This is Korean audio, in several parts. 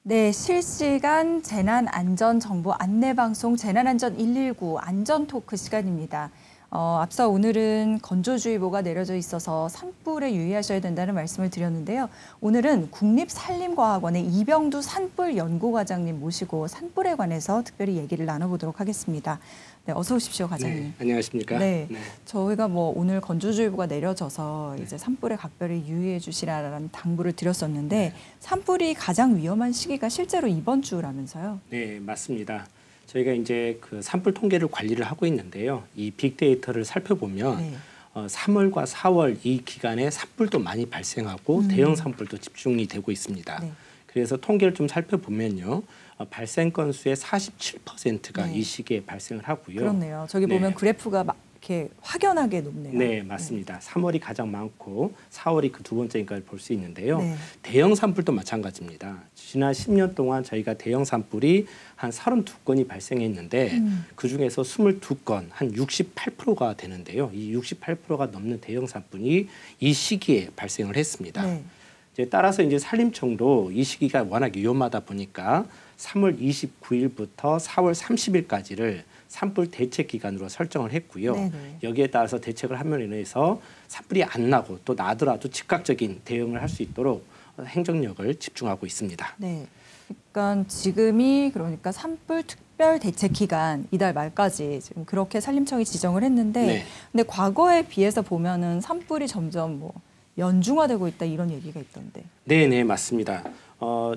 네, 실시간 재난안전정보 안내방송 재난안전 119 안전토크 시간입니다. 앞서 오늘은 건조주의보가 내려져 있어서 산불에 유의하셔야 된다는 말씀을 드렸는데요. 오늘은 국립산림과학원의 이병두 산불 연구과장님 모시고 산불에 관해서 특별히 얘기를 나눠보도록 하겠습니다. 네, 어서 오십시오, 과장님. 네, 안녕하십니까? 네, 저희가 오늘 건조주의보가 내려져서 이제 산불에 각별히 유의해 주시라는 당부를 드렸었는데 산불이 가장 위험한 시기가 실제로 이번 주라면서요? 네, 맞습니다. 저희가 이제 그 산불 통계를 관리를 하고 있는데요. 이 빅데이터를 살펴보면 3월과 4월 이 기간에 산불도 많이 발생하고 대형 산불도 집중이 되고 있습니다. 네. 그래서 통계를 좀 살펴보면요. 발생 건수의 47%가 이 시기에 발생을 하고요. 그렇네요. 저기 보면 그래프가 이렇게 확연하게 높네요. 네, 맞습니다. 3월이 가장 많고 4월이 그 두 번째인 걸 볼 수 있는데요. 대형 산불도 마찬가지입니다. 지난 10년 동안 저희가 대형 산불이 한 32건이 발생했는데 그중에서 22건, 한 68%가 되는데요. 이 68%가 넘는 대형 산불이 이 시기에 발생을 했습니다. 이제 따라서 이제 산림청도 이 시기가 워낙 위험하다 보니까 3월 29일부터 4월 30일까지를 산불 대책 기간으로 설정을 했고요. 여기에 따라서 대책을 함으로 인해서 산불이 안 나고 또 나더라도 즉각적인 대응을 할 수 있도록 행정력을 집중하고 있습니다. 네, 그러니까 지금이 그러니까 산불 특별 대책 기간 이달 말까지 지금 그렇게 산림청이 지정을 했는데, 근데 과거에 비해서 보면은 산불이 점점 연중화되고 있다 이런 얘기가 있던데. 네, 맞습니다.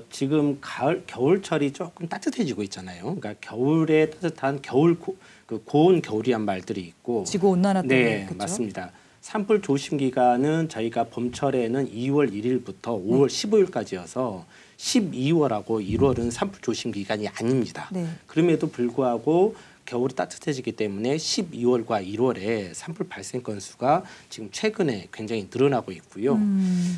지금 겨울철이 조금 따뜻해지고 있잖아요. 그러니까 겨울에 따뜻한 고온 겨울이란 말들이 있고. 지구 온난화 때문에. 네, 그렇죠? 맞습니다. 산불 조심 기간은 저희가 봄철에는 2월 1일부터 5월 15일까지여서 12월하고 1월은 산불 조심 기간이 아닙니다. 그럼에도 불구하고 겨울이 따뜻해지기 때문에 12월과 1월에 산불 발생 건수가 지금 최근에 굉장히 늘어나고 있고요.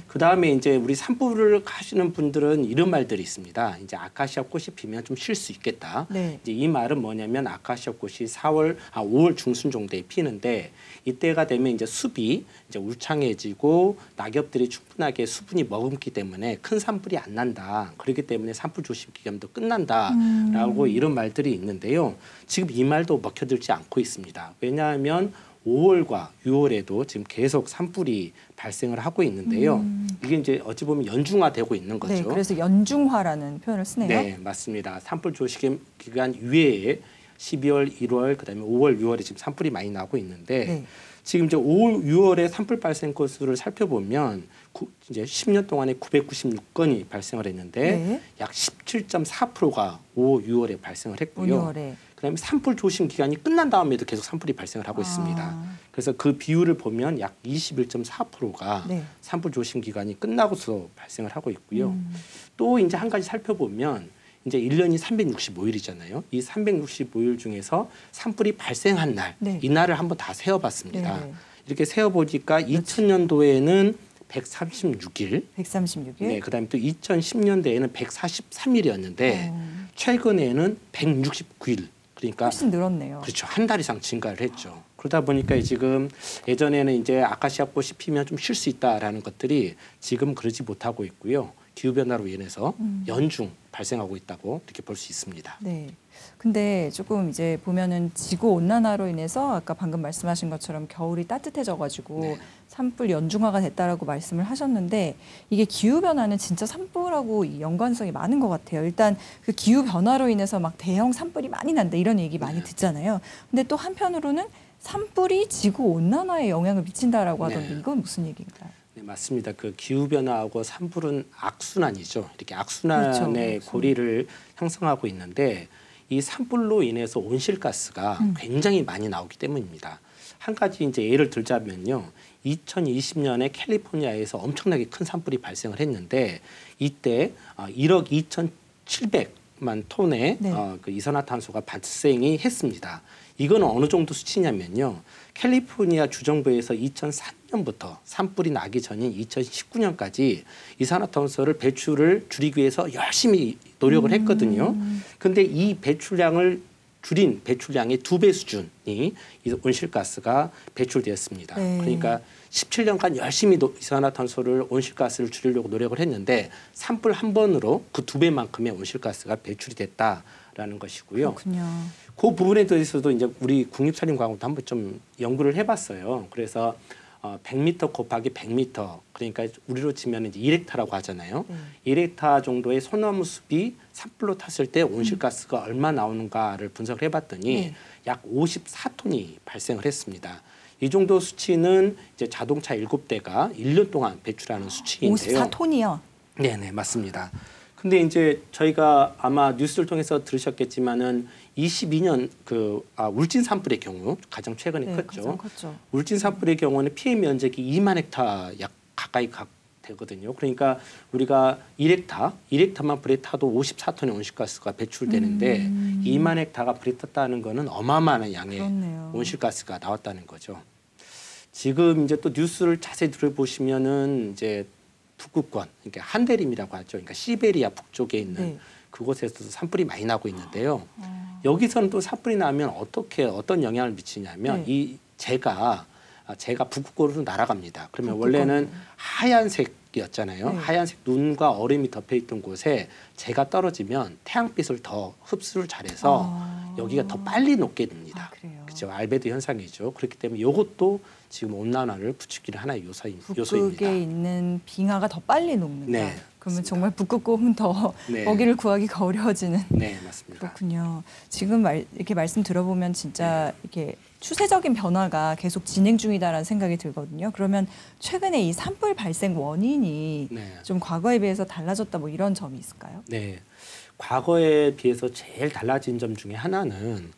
그다음에 이제 우리 산불을 하시는 분들은 이런 말들이 있습니다. 이제 아카시아 꽃이 피면 좀 쉴 수 있겠다. 이제 이 말은 뭐냐면 아카시아 꽃이 5월 중순 정도에 피는데 이때가 되면 이제 숲이 이제 울창해지고 낙엽들이 충분하게 수분이 머금기 때문에 큰 산불이 안 난다. 그렇기 때문에 산불 조심 기간도 끝난다라고 이런 말들이 있는데요. 지금 이 말도 먹혀들지 않고 있습니다. 왜냐하면 5월과 6월에도 지금 계속 산불이 발생을 하고 있는데요. 이게 이제 어찌 보면 연중화되고 있는 거죠. 네, 그래서 연중화라는 표현을 쓰네요. 네, 맞습니다. 산불 조심 기간 이외에 12월, 1월, 그다음에 5월, 6월에 지금 산불이 많이 나고 있는데 지금 이제 5월, 6월에 산불 발생 건수를 살펴보면 이제 10년 동안에 996건이 발생을 했는데 약 17.4%가 5, 6월에 발생을 했고요. 그다음에 산불 조심 기간이 끝난 다음에도 계속 산불이 발생을 하고 있습니다. 그래서 그 비율을 보면 약 21.4%가 산불 조심 기간이 끝나고서 발생을 하고 있고요. 또 이제 한 가지 살펴보면 이제 1년이 365일이잖아요. 이 365일 중에서 산불이 발생한 날, 이 날을 한번 다 세어봤습니다. 이렇게 세어보니까 2000년도에는 136일. 136일. 네, 그다음에 또 2010년대에는 143일이었는데 최근에는 169일. 그러니까 훨씬 늘었네요. 그렇죠. 한 달 이상 증가를 했죠. 그러다 보니까 지금 예전에는 이제 아카시아 꽃이 피면 좀 쉴 수 있다라는 것들이 지금 그러지 못하고 있고요. 기후 변화로 인해서 연중 발생하고 있다고 이렇게 볼 수 있습니다. 네. 근데 조금 이제 보면은 지구 온난화로 인해서 아까 방금 말씀하신 것처럼 겨울이 따뜻해져가지고 산불 연중화가 됐다라고 말씀을 하셨는데 이게 기후 변화는 진짜 산불하고 연관성이 많은 것 같아요. 일단 그 기후 변화로 인해서 막 대형 산불이 많이 난다 이런 얘기 많이 듣잖아요. 근데 또 한편으로는 산불이 지구 온난화에 영향을 미친다라고 하던데 이건 무슨 얘기인가요? 네, 맞습니다. 그 기후 변화하고 산불은 악순환이죠. 이렇게 악순환의 고리를 형성하고 있는데 이 산불로 인해서 온실가스가 굉장히 많이 나오기 때문입니다. 한 가지 이제 예를 들자면요. 2020년에 캘리포니아에서 엄청나게 큰 산불이 발생을 했는데 이때 1억 2,700만 톤의 그 이산화탄소가 발생이 했습니다. 이건 어느 정도 수치냐면요. 캘리포니아 주정부에서 2003년부터 산불이 나기 전인 2019년까지 이산화탄소를 배출을 줄이기 위해서 열심히 노력을 했거든요. 근데 이 배출량을 줄인 배출량의 2배 수준이 이 온실가스가 배출되었습니다. 네. 그러니까 17년간 열심히 이산화탄소를 온실가스를 줄이려고 노력을 했는데 산불 한 번으로 그 2배만큼의 온실가스가 배출이 됐다라는 것이고요. 그렇군요. 그 부분에 대해서도 이제 우리 국립산림과학원도 한번 좀 연구를 해봤어요. 그래서 100m 곱하기 100m, 그러니까 우리로 치면 이제 1헥타라고 하잖아요. 1헥타 정도의 소나무 숲이 산불로 탔을 때 온실가스가 얼마 나오는가를 분석을 해봤더니 약 54톤이 발생을 했습니다. 이 정도 수치는 이제 자동차 7대가 1년 동안 배출하는 수치인데요. 54톤이요? 네네, 맞습니다. 근데 이제 저희가 아마 뉴스를 통해서 들으셨겠지만은 22년 울진 산불의 경우 가장 최근에 컸죠. 가장 컸죠. 울진 산불의 경우는 피해 면적이 2만 헥타 약 가까이 되거든요. 그러니까 우리가 1헥타만 불에 타도 54톤의 온실가스가 배출되는데 2만 헥타가 불에 탔다는 거는 어마어마한 양의 그렇네요. 온실가스가 나왔다는 거죠. 지금 이제 또 뉴스를 자세히 들어보시면은 이제 북극권, 그러니까 한대림이라고 하죠. 그러니까 시베리아 북쪽에 있는 그곳에서도 산불이 많이 나고 있는데요. 여기서는 또 산불이 나면 어떤 영향을 미치냐면 제가 북극권으로 날아갑니다. 그러면 원래는 하얀색이었잖아요. 하얀색 눈과 얼음이 덮여 있던 곳에 제가 떨어지면 태양빛을 더 흡수를 잘해서 여기가 더 빨리 녹게 됩니다. 그렇죠. 알베도 현상이죠. 그렇기 때문에 이것도 지금 온난화를 부추기는 하나의 요소입니다. 북극에 있는 빙하가 더 빨리 녹는다. 네, 그러면 맞습니다. 정말 북극곰은 더 먹이를 구하기가 어려워지는. 네, 맞습니다. 그렇군요. 지금 이렇게 말씀 들어보면 진짜 이렇게 추세적인 변화가 계속 진행 중이다라는 생각이 들거든요. 그러면 최근에 이 산불 발생 원인이 좀 과거에 비해서 달라졌다 뭐 이런 점이 있을까요? 네, 과거에 비해서 제일 달라진 점 중에 하나는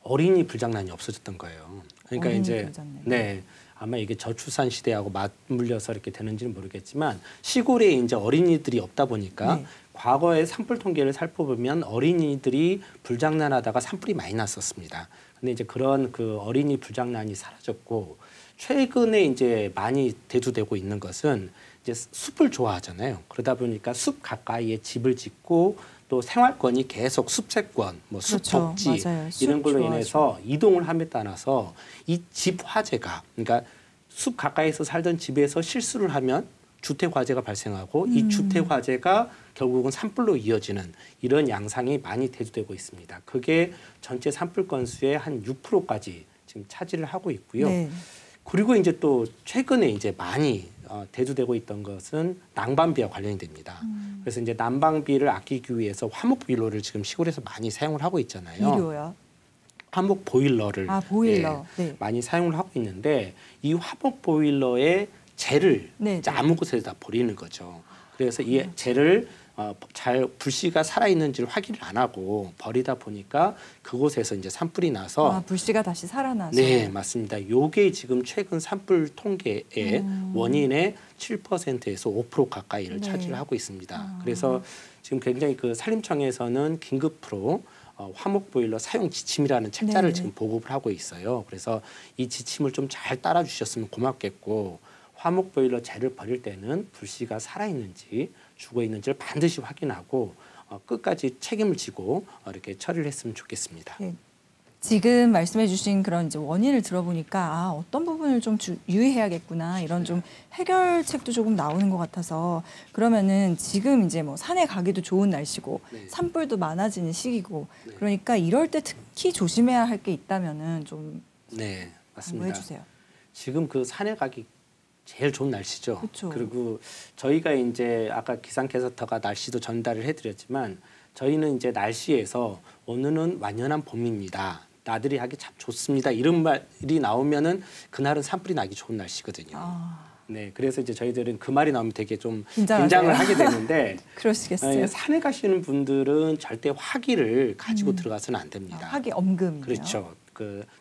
어린이 불장난이 없어졌던 거예요. 그러니까 이제 불장난. 아마 이게 저출산 시대하고 맞물려서 이렇게 되는지는 모르겠지만 시골에 이제 어린이들이 없다 보니까 과거의 산불 통계를 살펴보면 어린이들이 불장난하다가 산불이 많이 났었습니다. 근데 이제 그런 그 어린이 불장난이 사라졌고 최근에 이제 많이 대두되고 있는 것은 이제 숲을 좋아하잖아요. 그러다 보니까 숲 가까이에 집을 짓고 또 생활권이 계속 숲세권, 뭐 숲복지 이런 걸로 인해서 이동을 함에 따라서 이 집 화재가, 그러니까 숲 가까이서 살던 집에서 실수를 하면 주택 화재가 발생하고 이 주택 화재가 결국은 산불로 이어지는 이런 양상이 많이 대두되고 있습니다. 그게 전체 산불 건수의 한 6%까지 지금 차지를 하고 있고요. 그리고 이제 또 최근에 이제 많이 대두되고 있던 것은 난방비와 관련이 됩니다. 그래서 이제 난방비를 아끼기 위해서 화목 보일러를 지금 시골에서 많이 사용을 하고 있잖아요. 비료요? 화목 보일러를 많이 사용을 하고 있는데 이 화목 보일러의 재를 아무 곳에다 버리는 거죠. 그래서 이 재를 잘 불씨가 살아있는지를 확인을 안 하고 버리다 보니까 그곳에서 이제 산불이 나서 불씨가 다시 살아나서 네, 맞습니다. 요게 지금 최근 산불 통계의 원인의 7%에서 5% 가까이를 차지를 하고 있습니다. 그래서 지금 굉장히 그 산림청에서는 긴급으로 화목 보일러 사용 지침이라는 책자를 지금 보급을 하고 있어요. 그래서 이 지침을 좀 잘 따라 주셨으면 고맙겠고 화목 보일러 재를 버릴 때는 불씨가 살아있는지 죽어 있는지를 반드시 확인하고 끝까지 책임을 지고 이렇게 처리를 했으면 좋겠습니다. 지금 말씀해주신 그런 이제 원인을 들어보니까 어떤 부분을 좀 유의해야겠구나 이런 좀 해결책도 조금 나오는 것 같아서 그러면은 지금 이제 뭐 산에 가기도 좋은 날씨고 산불도 많아지는 시기고 그러니까 이럴 때 특히 조심해야 할 게 있다면은 좀 맞습니다. 해주세요. 지금 그 산에 가기 제일 좋은 날씨죠. 그쵸. 그리고 저희가 이제 아까 기상캐스터가 날씨도 전달을 해드렸지만 저희는 이제 날씨에서 오늘은 완연한 봄입니다. 나들이 하기 참 좋습니다. 이런 말이 나오면은 그날은 산불이 나기 좋은 날씨거든요. 네, 그래서 이제 저희들은 그 말이 나오면 되게 좀 긴장을 하게 되는데 그러시겠어요. 산에 가시는 분들은 절대 화기를 가지고 들어가서는 안 됩니다. 화기 엄금이요. 그렇죠.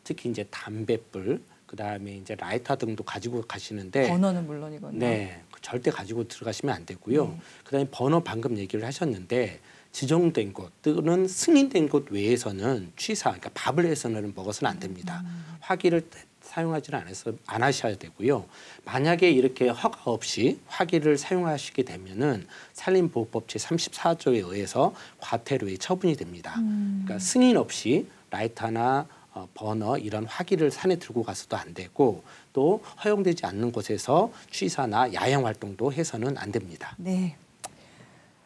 특히 이제 담뱃불 그다음에 이제 라이터 등도 가지고 가시는데 버너는 물론이거든요. 네, 절대 가지고 들어가시면 안 되고요. 그다음에 버너 방금 얘기를 하셨는데 지정된 곳 또는 승인된 곳 외에서는 취사, 그러니까 밥을 해서는 먹어서는 안 됩니다. 화기를 사용하지는 안 하셔야 되고요. 만약에 이렇게 허가 없이 화기를 사용하시게 되면은 산림보호법 제 34조에 의해서 과태료에 처분이 됩니다. 그러니까 승인 없이 라이터나 버너 이런 화기를 산에 들고 가서도 안 되고 또 허용되지 않는 곳에서 취사나 야영 활동도 해서는 안 됩니다. 네.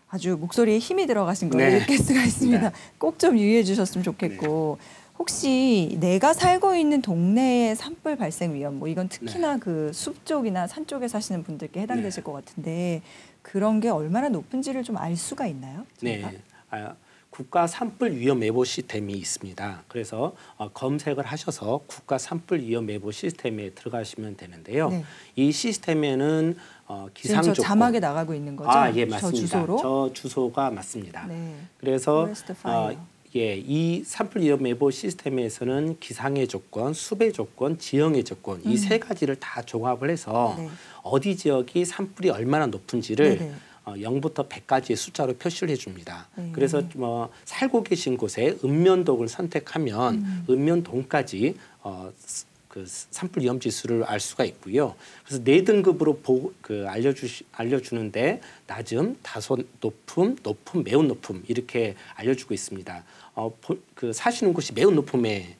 아주 목소리에 힘이 들어가신 걸 네. 느낄 수가 있습니다. 네. 꼭 좀 유의해 주셨으면 좋겠고 혹시 내가 살고 있는 동네의 산불 발생 위험 뭐 이건 특히나 그 숲 쪽이나 산 쪽에 사시는 분들께 해당되실 것 같은데 그런 게 얼마나 높은지를 좀 알 수가 있나요? 저희가? 네. 국가 산불 위험 예보 시스템이 있습니다. 그래서 검색을 하셔서 국가 산불 위험 예보 시스템에 들어가시면 되는데요. 네. 이 시스템에는 기상 지금 저 조건 자막에 나가고 있는 거죠? 예, 맞습니다. 저 주소로? 저 주소가 맞습니다. 네. 그래서 Forest fire. 이 산불 위험 예보 시스템에서는 기상의 조건, 숲의 조건, 지형의 조건 이 세 가지를 다 종합을 해서 네. 어디 지역이 산불이 얼마나 높은지를 네네. 0부터 100까지의 숫자로 표시를 해줍니다. 네. 그래서 살고 계신 곳에 읍면동을 선택하면 읍면동까지 그 산불 위험 지수를 알 수가 있고요. 그래서 4등급으로 알려주는데 낮음, 다소 높음, 높음, 매우 높음 이렇게 알려주고 있습니다. 그 사시는 곳이 매우 높음에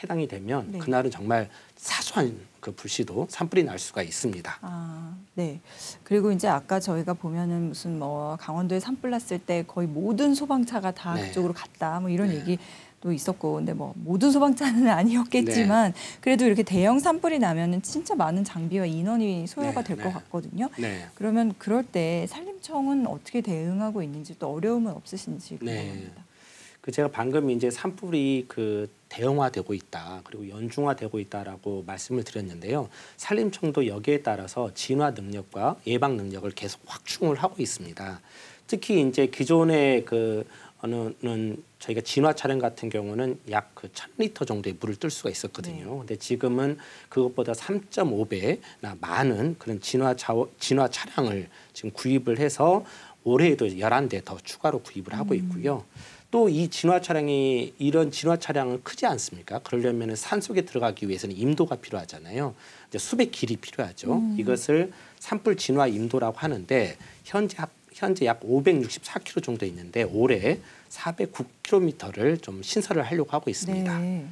해당이 되면 네. 그날은 정말 사소한 그 불씨도 산불이 날 수가 있습니다. 네. 그리고 이제 아까 저희가 보면은 무슨 뭐 강원도에 산불 났을 때 거의 모든 소방차가 다 네. 그쪽으로 갔다 뭐 이런 네. 얘기도 있었고 근데 뭐 모든 소방차는 아니었겠지만 그래도 이렇게 대형 산불이 나면은 진짜 많은 장비와 인원이 소요가 네. 될 것 네. 같거든요. 네. 그러면 그럴 때 산림청은 어떻게 대응하고 있는지 또 어려움은 없으신지 궁금합니다. 제가 방금 이제 산불이 대형화되고 있다, 그리고 연중화되고 있다라고 말씀을 드렸는데요. 산림청도 여기에 따라서 진화 능력과 예방 능력을 계속 확충을 하고 있습니다. 특히 이제 기존의 저희가 진화 차량 같은 경우는 약 1,000리터 정도의 물을 뜰 수가 있었거든요. 네. 근데 지금은 그것보다 3.5배나 많은 그런 진화 차량을 지금 구입을 해서 올해에도 11대 더 추가로 구입을 하고 있고요. 또 이 이런 진화 차량은 크지 않습니까? 그러려면 산속에 들어가기 위해서는 임도가 필요하잖아요. 이제 숲의 길이 필요하죠. 이것을 산불 진화 임도라고 하는데 현재 약 564km 정도 있는데 올해 409km를 좀 신설을 하려고 하고 있습니다. 네.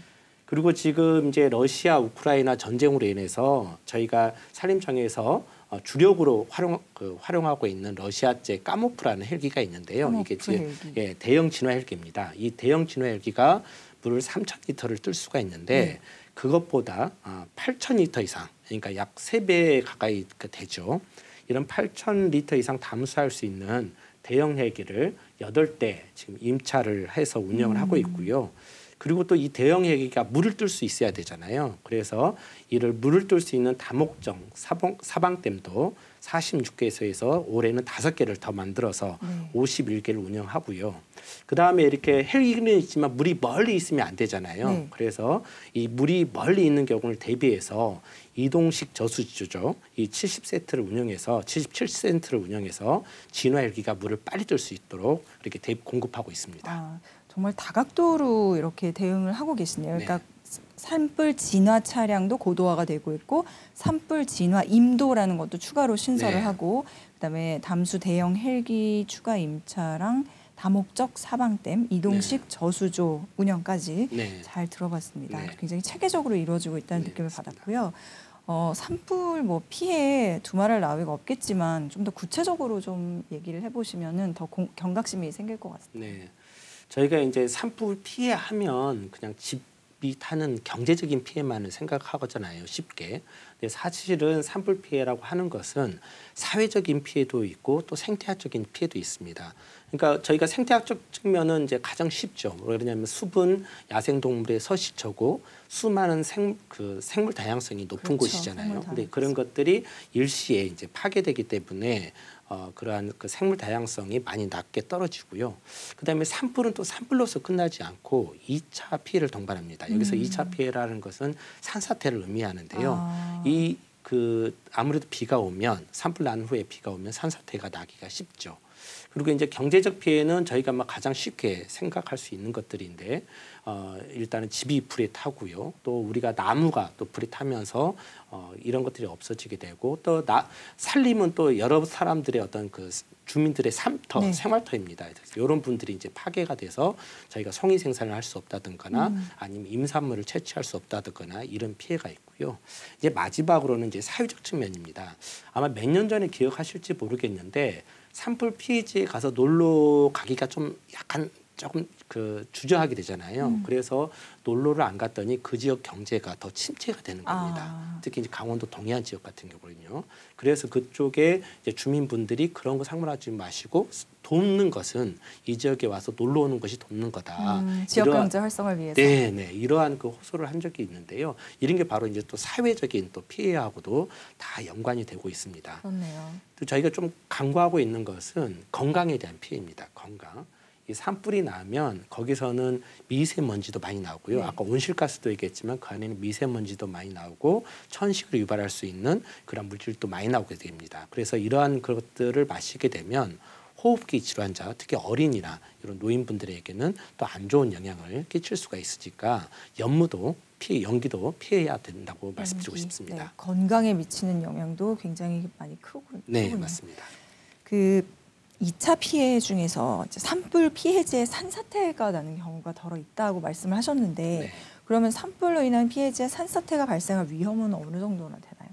그리고 지금 이제 러시아 우크라이나 전쟁으로 인해서 저희가 산림청에서 주력으로 활용하고 있는 러시아제 까모프라는 헬기가 있는데요. 이게 지금 대형 진화 헬기입니다. 이 대형 진화 헬기가 물을 3,000리터를 뜰 수가 있는데 그것보다 8,000리터 이상, 그러니까 약 3배 가까이 되죠. 이런 8,000리터 이상 담수할 수 있는 대형 헬기를 8대 지금 임차를 해서 운영을 하고 있고요. 그리고 또 이 대형 헬기가 물을 뜰 수 있어야 되잖아요. 그래서 이를 물을 뜰 수 있는 다목적 사방댐도 46개소에서 올해는 5개를 더 만들어서 51개를 운영하고요. 그다음에 이렇게 헬기는 있지만 물이 멀리 있으면 안 되잖아요. 네. 그래서 이 물이 멀리 있는 경우를 대비해서 이동식 저수지죠. 이 77센트를 운영해서 진화 헬기가 물을 빨리 뜰 수 있도록 이렇게 공급하고 있습니다. 정말 다각도로 이렇게 대응을 하고 계시네요. 그러니까 산불 진화 차량도 고도화가 되고 있고 산불 진화 임도라는 것도 추가로 신설을 하고 그다음에 담수 대형 헬기 추가 임차랑 다목적 사방댐 이동식 저수조 운영까지 잘 들어봤습니다. 굉장히 체계적으로 이루어지고 있다는 느낌을 받았고요. 산불 피해 두말할 나위가 없겠지만 좀 더 구체적으로 좀 얘기를 해보시면은 더 경각심이 생길 것 같습니다. 네. 저희가 이제 산불 피해하면 그냥 집이 타는 경제적인 피해만을 생각하잖아요. 쉽게. 근데 사실은 산불 피해라고 하는 것은 사회적인 피해도 있고 또 생태학적인 피해도 있습니다. 그러니까 저희가 생태학적 측면은 이제 가장 쉽죠. 왜냐하면 숲은 야생동물의 서식처고 수많은 생물 다양성이 높은 곳이잖아요. 근데 그런 것들이 일시에 이제 파괴되기 때문에 그러한 생물 다양성이 많이 낮게 떨어지고요. 그다음에 산불은 또 산불로서 끝나지 않고 2차 피해를 동반합니다. 여기서 2차 피해라는 것은 산사태를 의미하는데요. 아무래도 비가 오면 산불 난 후에 비가 오면 산사태가 나기가 쉽죠. 그리고 이제 경제적 피해는 저희가 막 가장 쉽게 생각할 수 있는 것들인데 일단은 집이 불에 타고요. 또 우리가 나무가 또 불에 타면서 이런 것들이 없어지게 되고 또 산림은 또 여러 사람들의 어떤 그 주민들의 삶터, 네. 생활터입니다. 이런 분들이 이제 파괴가 돼서 저희가 송이 생산을 할 수 없다든거나 아니면 임산물을 채취할 수 없다든거나 이런 피해가 있고요. 이제 마지막으로는 이제 사회적 측면입니다. 아마 몇 년 전에 기억하실지 모르겠는데 산불 피해지에 가서 놀러 가기가 좀 약간 조금 그 주저하게 되잖아요. 그래서 놀러를 안 갔더니 그 지역 경제가 더 침체가 되는 겁니다. 특히 이제 강원도 동해안 지역 같은 경우는요. 그래서 그쪽에 이제 주민분들이 그런 거 상관하지 마시고 돕는 것은 이 지역에 와서 놀러 오는 것이 돕는 거다. 지역 경제 활성화를 위해서. 네, 이러한 그 호소를 한 적이 있는데요. 이런 게 바로 이제 또 사회적인 또 피해하고도 다 연관이 되고 있습니다. 그렇네요. 또 저희가 좀 강구하고 있는 것은 건강에 대한 피해입니다. 건강. 이 산불이 나면 거기서는 미세먼지도 많이 나오고요. 네. 아까 온실가스도 얘기했지만 그 안에는 미세먼지도 많이 나오고 천식을 유발할 수 있는 그런 물질도 많이 나오게 됩니다. 그래서 이러한 것들을 마시게 되면 호흡기 질환자, 특히 어린이나 이런 노인분들에게는 또 안 좋은 영향을 끼칠 수가 있으니까 연기도 피해야 된다고 말씀드리고 싶습니다. 네, 건강에 미치는 영향도 굉장히 많이 크군요. 네, 맞습니다. 그 2차 피해 중에서 이제 산불 피해지에 산사태가 나는 경우가 덜어 있다고 말씀을 하셨는데 네. 그러면 산불로 인한 피해지에 산사태가 발생할 위험은 어느 정도나 되나요?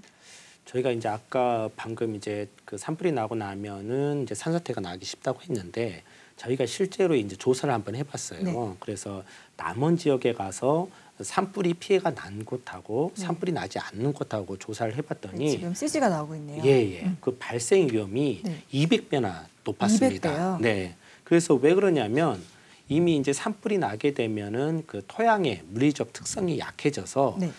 저희가 이제 아까 방금 이제 그 산불이 나고 나면은 이제 산사태가 나기 쉽다고 했는데 저희가 실제로 이제 조사를 한번 해봤어요. 네. 그래서 남원 지역에 가서 산불이 피해가 난 곳하고 네. 산불이 나지 않는 곳하고 조사를 해봤더니 지금 CG가 나오고 있네요. 그 발생 위험이 네. 200배나 높았습니다. 200배요? 네. 그래서 왜 그러냐면 이미 이제 산불이 나게 되면은 그 토양의 물리적 특성이 약해져서 네.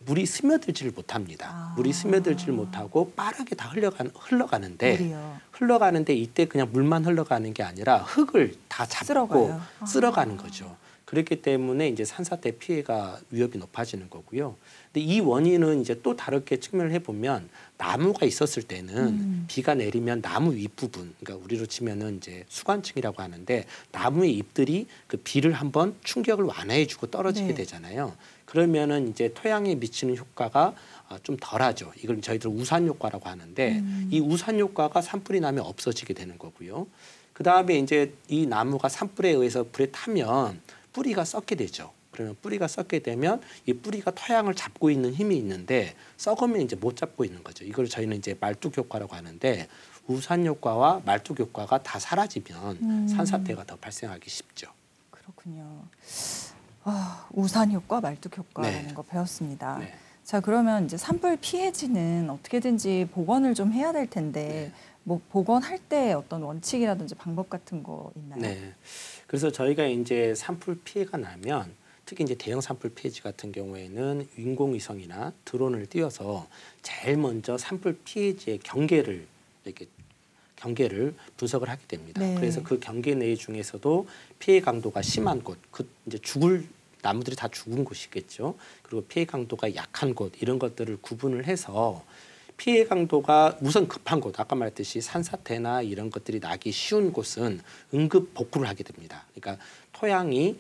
물이 스며들지를 못합니다. 물이 스며들지를 못하고 빠르게 다 흘러가는데 물이요. 흘러가는데 이때 그냥 물만 흘러가는 게 아니라 흙을 다 잡고 쓸어가요. 쓸어가는 거죠. 그렇기 때문에 이제 산사태 피해가 위협이 높아지는 거고요. 근데 이 원인은 이제 또 다르게 측면을 해보면 나무가 있었을 때는 비가 내리면 나무 윗부분, 그러니까 우리로 치면은 이제 수관층이라고 하는데 나무의 잎들이 그 비를 한번 충격을 완화해주고 떨어지게 네. 되잖아요. 그러면은 이제 토양에 미치는 효과가 좀 덜하죠. 이걸 저희들 우산 효과라고 하는데 이 우산 효과가 산불이 나면 없어지게 되는 거고요. 그 다음에 이제 이 나무가 산불에 의해서 불에 타면 뿌리가 썩게 되죠. 그러면 뿌리가 썩게 되면 이 뿌리가 토양을 잡고 있는 힘이 있는데 썩으면 이제 못 잡고 있는 거죠. 이걸 저희는 이제 말뚝 효과라고 하는데 우산 효과와 말뚝 효과가 다 사라지면 산사태가 더 발생하기 쉽죠. 그렇군요. 우산 효과, 말뚝 효과라는 네. 거 배웠습니다. 네. 자, 그러면 이제 산불 피해지는 어떻게든지 복원을 좀 해야 될 텐데 뭐 복원할 때 어떤 원칙이라든지 방법 같은 거 있나요? 네. 그래서 저희가 이제 산불 피해가 나면 특히 이제 대형 산불 피해지 같은 경우에는 인공위성이나 드론을 띄워서 제일 먼저 산불 피해지의 경계를 분석을 하게 됩니다. 네. 그래서 그 경계 내의 중에서도 피해 강도가 심한 곳, 이제 나무들이 다 죽은 곳이겠죠. 그리고 피해 강도가 약한 곳 이런 것들을 구분을 해서 피해 강도가 우선 급한 곳, 아까 말했듯이 산사태나 이런 것들이 나기 쉬운 곳은 응급 복구를 하게 됩니다. 그러니까 토양이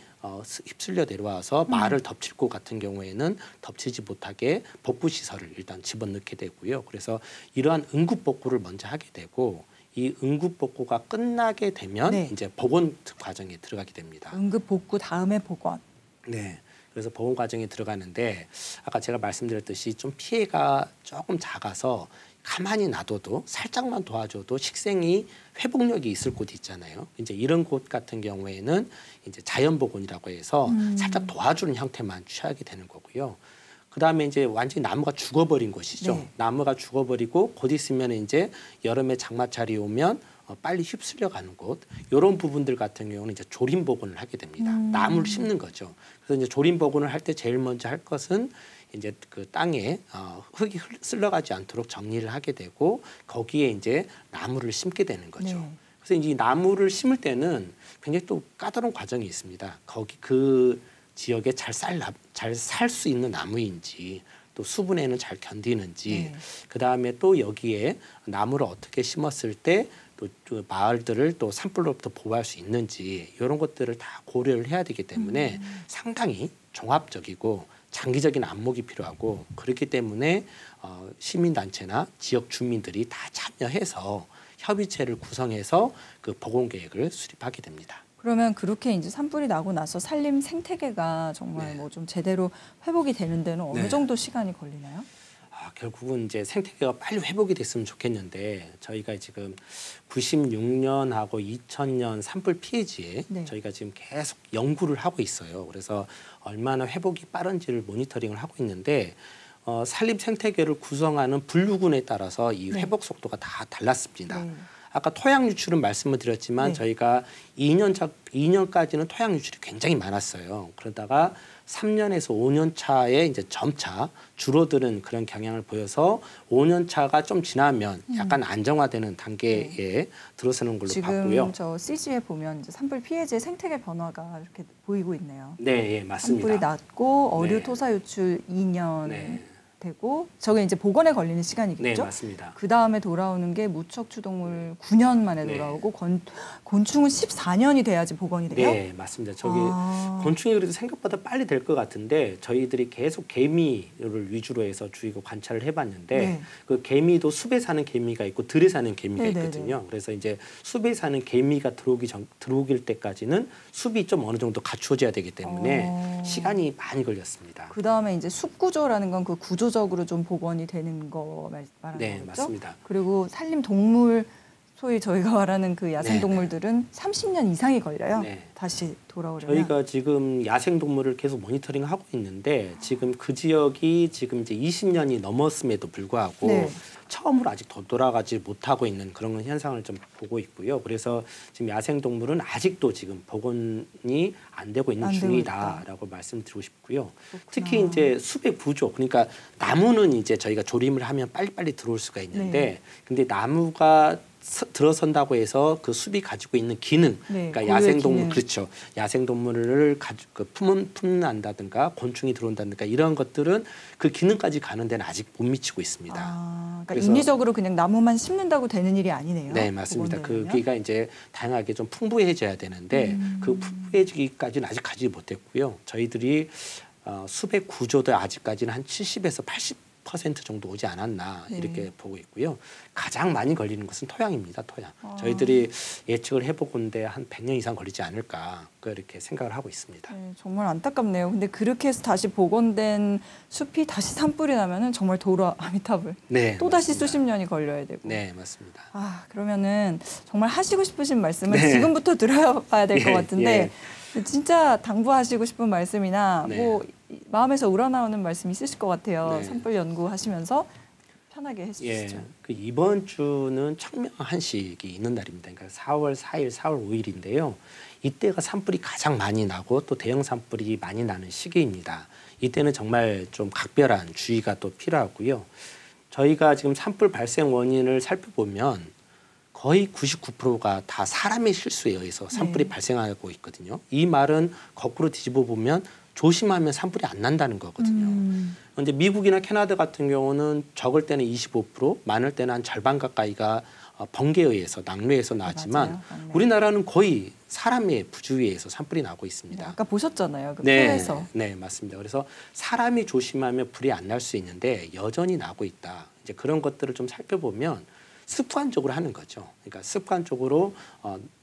휩쓸려 내려와서 마을을 덮칠 곳 같은 경우에는 덮치지 못하게 복구 시설을 일단 집어넣게 되고요. 그래서 이러한 응급 복구를 먼저 하게 되고 이 응급 복구가 끝나게 되면 네. 이제 복원 과정에 들어가게 됩니다. 응급 복구 다음에 복원. 네. 그래서 보험 과정에 들어가는데 아까 제가 말씀드렸듯이 좀 피해가 조금 작아서 가만히 놔둬도 살짝만 도와줘도 식생이 회복력이 있을 곳 있잖아요. 이제 이런 곳 같은 경우에는 이제 자연복원이라고 해서 살짝 도와주는 형태만 취하게 되는 거고요. 그다음에 이제 완전히 나무가 죽어버린 곳이죠. 네. 나무가 죽어버리고 곧 있으면 이제 여름에 장마철이 오면 빨리 휩쓸려 가는 곳 이런 부분들 같은 경우는 이제 조림 복원을 하게 됩니다. 나무를 심는 거죠. 그래서 이제 조림 복원을 할 때 제일 먼저 할 것은 이제 그 땅에 흙이 쓸려가지 않도록 정리를 하게 되고 거기에 이제 나무를 심게 되는 거죠. 네. 그래서 이제 나무를 심을 때는 굉장히 또 까다로운 과정이 있습니다. 거기 그 지역에 잘 살 수 있는 나무인지 또 수분에는 잘 견디는지 네. 그다음에 또 여기에 나무를 어떻게 심었을 때 또 마을들을 또 산불로부터 보호할 수 있는지 이런 것들을 다 고려를 해야 되기 때문에 상당히 종합적이고 장기적인 안목이 필요하고 그렇기 때문에 시민단체나 지역 주민들이 다 참여해서 협의체를 구성해서 그 보건 계획을 수립하게 됩니다. 그러면 그렇게 이제 산불이 나고 나서 산림 생태계가 정말 네. 뭐 좀 제대로 회복이 되는 데는 어느 네. 정도 시간이 걸리나요? 결국은 이제 생태계가 빨리 회복이 됐으면 좋겠는데 저희가 지금 96년하고 2000년 산불 피해지에 네. 저희가 지금 계속 연구를 하고 있어요. 그래서 얼마나 회복이 빠른지를 모니터링을 하고 있는데 산림 생태계를 구성하는 분류군에 따라서 이 네. 회복 속도가 다 달랐습니다. 네. 아까 토양 유출은 말씀을 드렸지만 네. 저희가 2년까지는 토양 유출이 굉장히 많았어요. 그러다가 3년에서 5년 차에 이제 점차 줄어드는 그런 경향을 보여서 5년 차가 좀 지나면 약간 안정화되는 단계에 들어서는 걸로 봤고요. 지금 저 CG에 보면 이제 산불 피해지의 생태계 변화가 이렇게 보이고 있네요. 네, 예, 맞습니다. 산불이 났고 어류 네. 토사 유출 2년 네. 되고 저게 이제 복원에 걸리는 시간이겠죠. 네, 맞습니다. 그 다음에 돌아오는 게 무척 추동물 9년 만에 네. 돌아오고 곤충은 14년이 돼야지 복원이 돼요. 네, 맞습니다. 곤충이 그래도 생각보다 빨리 될 것 같은데 저희들이 계속 개미를 위주로 해서 주의고 관찰을 해봤는데 네. 그 개미도 숲에 사는 개미가 있고 들에 사는 개미가 네네네. 있거든요. 그래서 이제 숲에 사는 개미가 들어오길 때까지는 숲이 좀 어느 정도 갖추어져야 되기 때문에 시간이 많이 걸렸습니다. 그 다음에 이제 숲 구조라는 건 그 구조적으로 좀 복원이 되는 거 말하는 네, 거죠. 맞습니다. 그리고 산림 동물 소위 저희가 말하는 그 야생 네, 동물들은 30년 이상이 걸려요. 네. 다시 돌아오려면. 저희가 지금 야생 동물을 계속 모니터링하고 있는데 지금 그 지역이 지금 이제 20년이 넘었음에도 불구하고 네. 처음으로 아직 돌아가지 못하고 있는 그런 현상을 좀 보고 있고요. 그래서 지금 야생 동물은 아직도 지금 복원이 안 되고 있는 안 되고 중이다라고 말씀드리고 싶고요. 그렇구나. 특히 이제 숲의 구조, 그러니까 나무는 이제 저희가 조림을 하면 빨리빨리 들어올 수가 있는데, 네. 근데 나무가 들어선다고 해서 그 숲이 가지고 있는 기능, 네, 그러니까 고유의 야생 동물 기능. 그렇죠. 야생 동물을 품는다든가 곤충이 들어온다든가 이런 것들은 그 기능까지 가는 데는 아직 못 미치고 있습니다. 그러니까 그래서- 인위적으로 그냥 나무만 심는다고 되는 일이 아니네요. 네, 맞습니다. 복원되려면. 그기가 이제 다양하게 좀 풍부해져야 되는데 그 풍부해지기까지는 아직 가지 못했고요. 저희들이 숲의 구조도 아직까지는 한 70에서 80% 정도 오지 않았나 네. 이렇게 보고 있고요. 가장 많이 걸리는 것은 토양입니다. 토양. 저희들이 예측을 해보건데 한 100년 이상 걸리지 않을까 이렇게 생각을 하고 있습니다. 네, 정말 안타깝네요. 근데 그렇게 해서 다시 복원된 숲이 다시 산불이 나면은 정말 도로 아미타불. 네, 또 다시 맞습니다. 수십 년이 걸려야 되고. 네, 맞습니다. 그러면은 정말 하시고 싶으신 말씀을 네. 지금부터 들어봐야 될 것 예, 같은데 진짜 당부하시고 싶은 말씀이나 네. 뭐 마음에서 우러나오는 말씀 있으실 것 같아요. 네. 산불 연구하시면서 편하게 해주시죠. 예, 그 이번 주는 청명 한식이 있는 날입니다. 그러니까 4월 4일, 4월 5일인데요. 이때가 산불이 가장 많이 나고 또 대형 산불이 많이 나는 시기입니다. 이때는 정말 좀 각별한 주의가 또 필요하고요. 저희가 지금 산불 발생 원인을 살펴보면 거의 99%가 다 사람의 실수에 의해서 산불이 네. 발생하고 있거든요. 이 말은 거꾸로 뒤집어 보면 조심하면 산불이 안 난다는 거거든요. 이제 미국이나 캐나다 같은 경우는 적을 때는 25%, 많을 때는 한 절반 가까이가 번개에 의해서 낙뢰에서 나왔지만 맞아요. 낙뢰. 우리나라는 거의 사람의 부주의에 의해서 산불이 나고 있습니다. 아까 보셨잖아요. 그 네, 표에서. 네, 맞습니다. 그래서 사람이 조심하면 불이 안 날 수 있는데 여전히 나고 있다. 이제 그런 것들을 좀 살펴보면 습관적으로 하는 거죠. 그러니까 습관적으로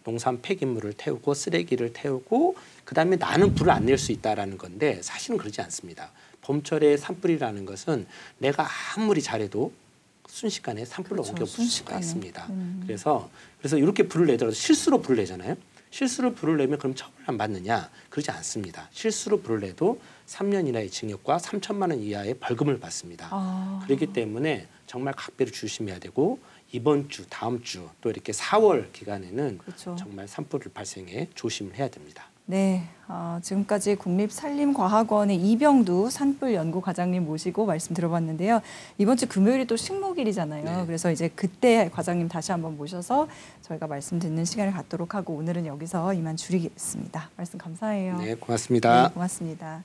농산 폐기물을 태우고 쓰레기를 태우고 그다음에 나는 불을 안 낼 수 있다라는 건데 사실은 그러지 않습니다. 봄철에 산불이라는 것은 내가 아무리 잘해도 순식간에 산불로 그렇죠, 옮겨볼 수가 순식간에. 있습니다. 그래서 이렇게 불을 내더라도 실수로 불을 내잖아요. 실수로 불을 내면 그럼 처벌 안 받느냐? 그러지 않습니다. 실수로 불을 내도 3년 이하의 징역과 3천만 원 이하의 벌금을 받습니다. 그렇기 때문에 정말 각별히 조심해야 되고 이번 주, 다음 주 또 이렇게 4월 기간에는 그렇죠. 정말 산불 발생에 조심을 해야 됩니다. 네, 지금까지 국립산림과학원의 이병두 산불연구과장님 모시고 말씀 들어봤는데요. 이번 주 금요일이 또 식목일이잖아요. 네. 그래서 이제 그때 과장님 다시 한번 모셔서 저희가 말씀 듣는 시간을 갖도록 하고 오늘은 여기서 이만 줄이겠습니다. 말씀 감사해요. 네, 고맙습니다. 네, 고맙습니다.